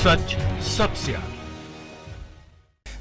सच सबसे आगे।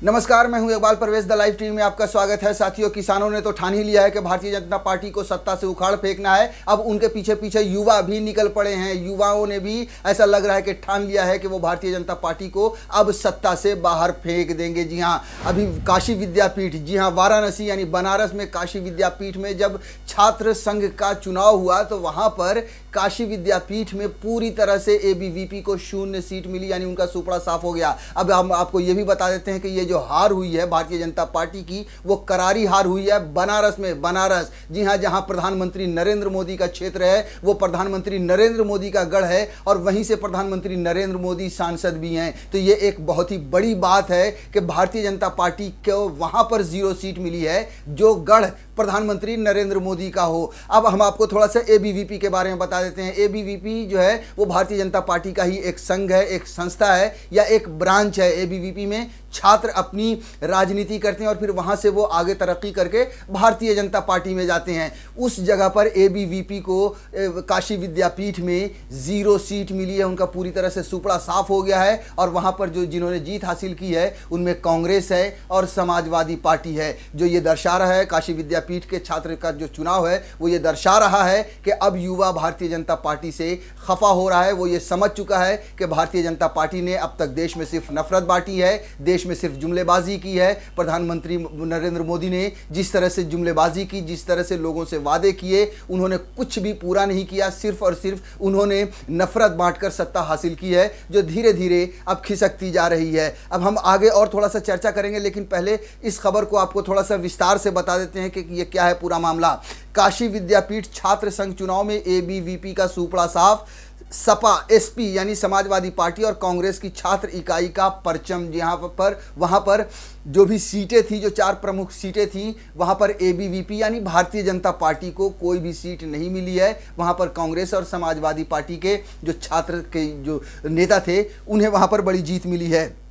नमस्कार, मैं हूं Iqbal Parvez. The live TV में आपका स्वागत है। साथियों, किसानों ने तो ठान ही लिया है कि भारतीय जनता पार्टी को सत्ता से उखाड़ फेंकना है। अब उनके पीछे पीछे युवा भी निकल पड़े हैं। युवाओं ने भी ऐसा लग रहा है कि ठान लिया है कि वो भारतीय जनता पार्टी को अब सत्ता से बाहर फेंक देंगे। जी हाँ, अभी काशी विद्यापीठ, जी हाँ, वाराणसी यानी बनारस में काशी विद्यापीठ में जब छात्र संघ का चुनाव हुआ तो वहां पर काशी विद्यापीठ में पूरी तरह से एबीवीपी को 0 सीट मिली, यानी उनका सुपड़ा साफ हो गया। अब हम आपको ये भी बता देते हैं कि ये जो हार हुई है भारतीय जनता पार्टी की, वो करारी हार हुई है बनारस में। बनारस, जी हां, जहां प्रधानमंत्री नरेंद्र मोदी का क्षेत्र है, वो प्रधानमंत्री नरेंद्र मोदी का गढ़ है और वहीं से प्रधानमंत्री नरेंद्र मोदी सांसद भी हैं। तो ये एक बहुत ही बड़ी बात है कि भारतीय जनता पार्टी को वहां पर 0 सीट मिली है, जो गढ़ प्रधानमंत्री नरेंद्र मोदी का हो। अब हम आपको थोड़ा सा एबीवीपी के बारे में बता देते हैं। एबीवीपी जो है वो भारतीय जनता पार्टी का ही एक संघ है, एक संस्था है या एक ब्रांच है। एबीवीपी में छात्र अपनी राजनीति करते हैं और फिर वहां से वो आगे तरक्की करके भारतीय जनता पार्टी में जाते हैं। उस जगह पर एबीवीपी को काशी विद्यापीठ में 0 सीट मिली है। उनका पूरी तरह से सुपड़ा साफ हो गया है और वहां पर जिन्होंने जीत हासिल की है उनमें कांग्रेस है और समाजवादी पार्टी है। जो ये दर्शा रहा है, काशी विद्यापीठ के छात्र का जो चुनाव है वो ये दर्शा रहा है कि अब युवा भारतीय जनता पार्टी से खफा हो रहा है। वो ये समझ चुका है कि भारतीय जनता पार्टी ने अब तक देश में सिर्फ नफरत बांटी है, देश में सिर्फ जुमलेबाजी की है। प्रधानमंत्री नरेंद्र मोदी ने जिस तरह से जुमलेबाजी की, जिस तरह से लोगों से वादे किए, उन्होंने कुछ भी पूरा नहीं किया। सिर्फ और सिर्फ उन्होंने नफरत बांटकर सत्ता हासिल की है, जो धीरे धीरे अब खिसकती जा रही है। अब हम आगे और थोड़ा सा चर्चा करेंगे, लेकिन पहले इस खबर को आपको थोड़ा सा विस्तार से बता देते हैं कि ये क्या है पूरा मामला। काशी विद्यापीठ छात्र संघ चुनाव में एबीवीपी का सुपड़ा साफ। सपा एसपी यानी समाजवादी पार्टी और कांग्रेस की छात्र इकाई का परचम। जहां पर वहां पर जो भी सीटें थी, जो 4 प्रमुख सीटें थी, वहां पर एबीवीपी यानी भारतीय जनता पार्टी को कोई भी सीट नहीं मिली है। वहां पर कांग्रेस और समाजवादी पार्टी के जो छात्र के जो नेता थे उन्हें वहां पर बड़ी जीत मिली है।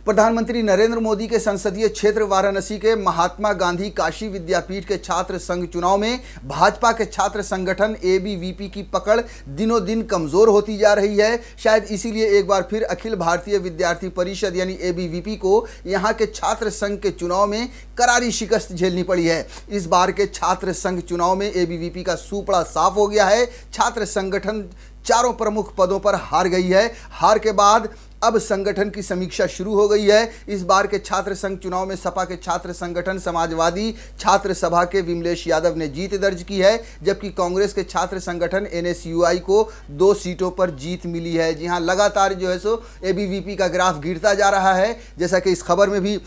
प्रधानमंत्री नरेंद्र मोदी के संसदीय क्षेत्र वाराणसी के महात्मा गांधी काशी विद्यापीठ के छात्र संघ चुनाव में भाजपा के छात्र संगठन एबीवीपी की पकड़ दिनों दिन कमजोर होती जा रही है। शायद इसीलिए एक बार फिर अखिल भारतीय विद्यार्थी परिषद यानी एबीवीपी को यहां के छात्र संघ के चुनाव में करारी शिकस्त झेलनी पड़ी है। इस बार के छात्र संघ चुनाव में एबीवीपी का सुपड़ा साफ हो गया है। छात्र संगठन 4 प्रमुख पदों पर हार गई है। हार के बाद अब संगठन की समीक्षा शुरू हो गई है। इस बार के छात्र संघ चुनाव में सपा के छात्र संगठन समाजवादी छात्र सभा के विमलेश यादव ने जीत दर्ज की है, जबकि कांग्रेस के छात्र संगठन एनएसयूआई को 2 सीटों पर जीत मिली है। जी हां, लगातार जो है सो एबीवीपी का ग्राफ गिरता जा रहा है। जैसा कि इस खबर में भी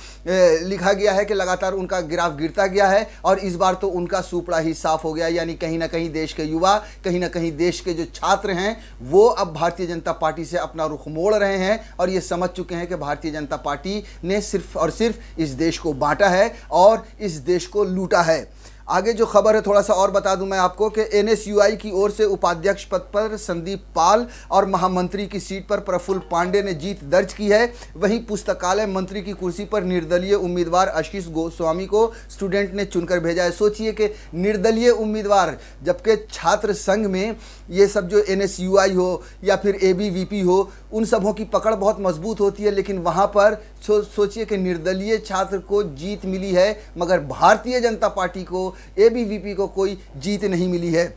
लिखा गया है कि लगातार उनका ग्राफ गिरता गया है और इस बार तो उनका सुपड़ा ही साफ हो गया। यानी कहीं ना कहीं देश के युवा, कहीं ना कहीं देश के जो छात्र हैं वो अब भारतीय जनता पार्टी से अपना रुख मोड़ रहे हैं और ये समझ चुके हैं कि भारतीय जनता पार्टी ने सिर्फ और सिर्फ इस देश को बांटा है और इस देश को लूटा है। आगे जो खबर है थोड़ा सा और बता दूं मैं आपको कि एनएसयूआई की ओर से उपाध्यक्ष पद पर संदीप पाल और महामंत्री की सीट पर प्रफुल्ल पांडे ने जीत दर्ज की है। वहीं पुस्तकालय मंत्री की कुर्सी पर निर्दलीय उम्मीदवार आशीष गोस्वामी को स्टूडेंट ने चुनकर भेजा है। सोचिए कि निर्दलीय उम्मीदवार, जबकि छात्र संघ में ये सब जो एनएसयूआई हो या फिर एबीवीपी हो, उन सबों की पकड़ बहुत मजबूत होती है, लेकिन वहाँ पर सोचिए कि निर्दलीय छात्र को जीत मिली है, मगर भारतीय जनता पार्टी को, एबीवीपी को कोई जीत नहीं मिली है।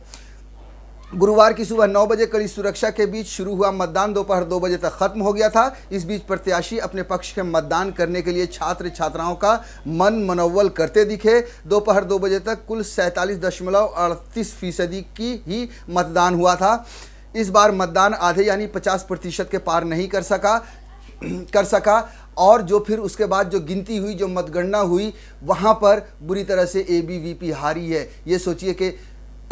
गुरुवार की सुबह 9 बजे कड़ी सुरक्षा के बीच शुरू हुआ मतदान दोपहर 2 बजे तक खत्म हो गया था। इस बीच प्रत्याशी अपने पक्ष के मतदान करने के लिए छात्र छात्राओं का मन मनोवल करते दिखे। दोपहर 2 बजे तक कुल 47.38% की ही मतदान हुआ था। इस बार मतदान आधे यानी 50% के पार नहीं कर सका और जो फिर उसके बाद जो गिनती हुई, जो मतगणना हुई, वहाँ पर बुरी तरह से एबीवीपी हारी है। ये सोचिए कि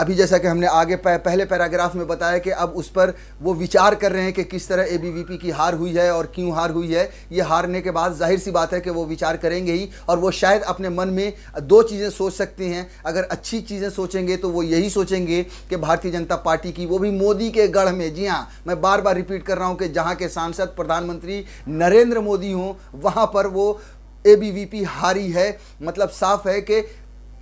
अभी जैसा कि हमने आगे पहले पैराग्राफ में बताया कि अब उस पर वो विचार कर रहे हैं कि किस तरह एबीवीपी की हार हुई है और क्यों हार हुई है। ये हारने के बाद जाहिर सी बात है कि वो विचार करेंगे ही और वो शायद अपने मन में 2 चीज़ें सोच सकते हैं। अगर अच्छी चीज़ें सोचेंगे तो वो यही सोचेंगे कि भारतीय जनता पार्टी की, वो भी मोदी के गढ़ में, जी हाँ, मैं बार बार रिपीट कर रहा हूँ कि जहाँ के सांसद प्रधानमंत्री नरेंद्र मोदी हों, वहाँ पर वो एबीवीपी हारी है। मतलब साफ है कि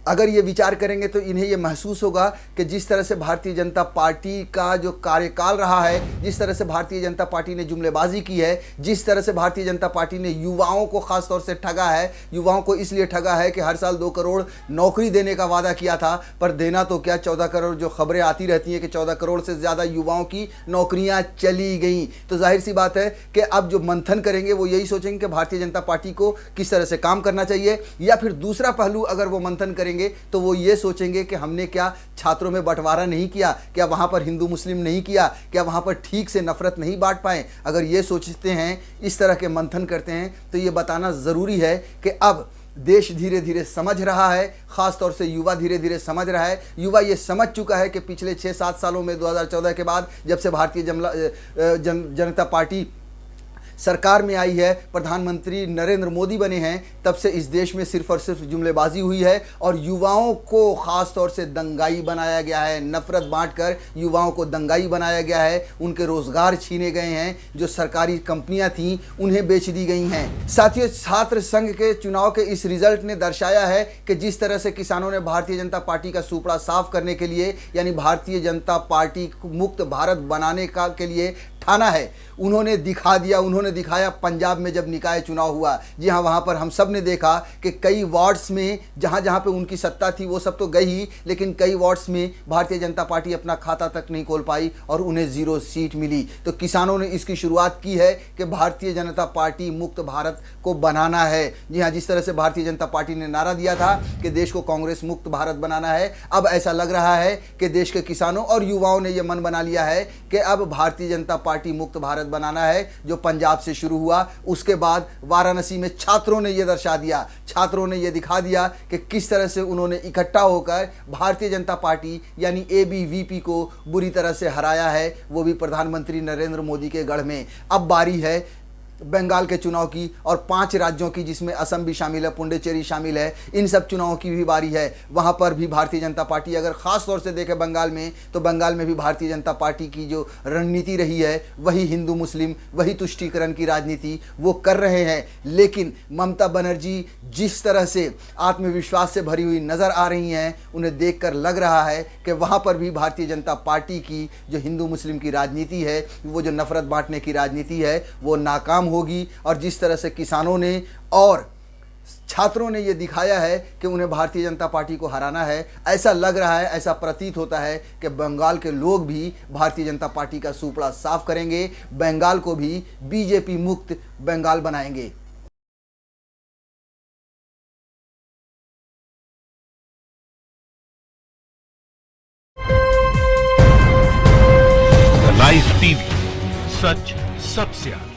अगर ये विचार करेंगे तो इन्हें ये महसूस होगा कि जिस तरह से भारतीय जनता पार्टी का जो कार्यकाल रहा है, जिस तरह से भारतीय जनता पार्टी ने जुमलेबाजी की है, जिस तरह से भारतीय जनता पार्टी ने युवाओं को खास तौर से ठगा है, युवाओं को इसलिए ठगा है कि हर साल 2 करोड़ नौकरी देने का वादा किया था, पर देना तो क्या 14 करोड़, जो खबरें आती रहती हैं कि 14 करोड़ से ज़्यादा युवाओं की नौकरियां चली गई। तो जाहिर सी बात है कि अब जो मंथन करेंगे वो यही सोचेंगे कि भारतीय जनता पार्टी को किस तरह से काम करना चाहिए, या फिर दूसरा पहलू अगर वो मंथन करेंगे तो वो ये सोचेंगे कि हमने क्या छात्रों में बंटवारा नहीं किया, क्या वहां पर हिंदू मुस्लिम नहीं किया, क्या वहां पर ठीक से नफरत नहीं बांट पाए। अगर ये सोचते हैं, इस तरह के मंथन करते हैं, तो ये बताना ज़रूरी है कि अब देश धीरे धीरे समझ रहा है, ख़ास तौर से युवा धीरे धीरे समझ रहा है। युवा ये समझ चुका है कि पिछले 6-7 सालों में 2014 के बाद जब से भारतीय जनता पार्टी सरकार में आई है, प्रधानमंत्री नरेंद्र मोदी बने हैं, तब से इस देश में सिर्फ और सिर्फ जुमलेबाजी हुई है और युवाओं को ख़ास तौर से दंगाई बनाया गया है। नफरत बांटकर युवाओं को दंगाई बनाया गया है, उनके रोज़गार छीने गए हैं, जो सरकारी कंपनियां थीं उन्हें बेच दी गई हैं। साथियों, छात्र संघ के चुनाव के इस रिजल्ट ने दर्शाया है कि जिस तरह से किसानों ने भारतीय जनता पार्टी का सुपड़ा साफ करने के लिए, यानी भारतीय जनता पार्टी मुक्त भारत बनाने का के लिए ठाना है, उन्होंने दिखा दिया, उन्होंने दिखाया। पंजाब में जब निकाय चुनाव हुआ, जी हाँ, वहाँ पर हम सब ने देखा कि कई वार्ड्स में जहाँ जहाँ पे उनकी सत्ता थी वो सब तो गई ही, लेकिन कई वार्ड्स में भारतीय जनता पार्टी अपना खाता तक नहीं खोल पाई और उन्हें 0 सीट मिली। तो किसानों ने इसकी शुरुआत की है कि भारतीय जनता पार्टी मुक्त भारत को बनाना है। जी हाँ, जिस तरह से भारतीय जनता पार्टी ने नारा दिया था कि देश को कांग्रेस मुक्त भारत बनाना है, अब ऐसा लग रहा है कि देश के किसानों और युवाओं ने यह मन बना लिया है कि अब भारतीय जनता पार्टी मुक्त भारत बनाना है। जो पंजाब से शुरू हुआ, उसके बाद वाराणसी में छात्रों ने यह दर्शा दिया, छात्रों ने यह दिखा दिया कि किस तरह से उन्होंने इकट्ठा होकर भारतीय जनता पार्टी यानी एबीवीपी को बुरी तरह से हराया है, वो भी प्रधानमंत्री नरेंद्र मोदी के गढ़ में। अब बारी है बंगाल के चुनाव की और 5 राज्यों की, जिसमें असम भी शामिल है, पुडुचेरी शामिल है, इन सब चुनावों की भी बारी है। वहाँ पर भी भारतीय जनता पार्टी, अगर ख़ास तौर से देखें बंगाल में, तो बंगाल में भी भारतीय जनता पार्टी की जो रणनीति रही है वही हिंदू मुस्लिम, वही तुष्टीकरण की राजनीति वो कर रहे हैं। लेकिन ममता बनर्जी जिस तरह से आत्मविश्वास से भरी हुई नज़र आ रही हैं, उन्हें देख कर लग रहा है कि वहाँ पर भी भारतीय जनता पार्टी की जो हिंदू मुस्लिम की राजनीति है, वो जो नफरत बांटने की राजनीति है, वो नाकाम होगी। और जिस तरह से किसानों ने और छात्रों ने यह दिखाया है कि उन्हें भारतीय जनता पार्टी को हराना है, ऐसा लग रहा है, ऐसा प्रतीत होता है कि बंगाल के लोग भी भारतीय जनता पार्टी का सुपड़ा साफ करेंगे, बंगाल को भी बीजेपी मुक्त बंगाल बनाएंगे। लाइव टीवी, सच सबसे आगे।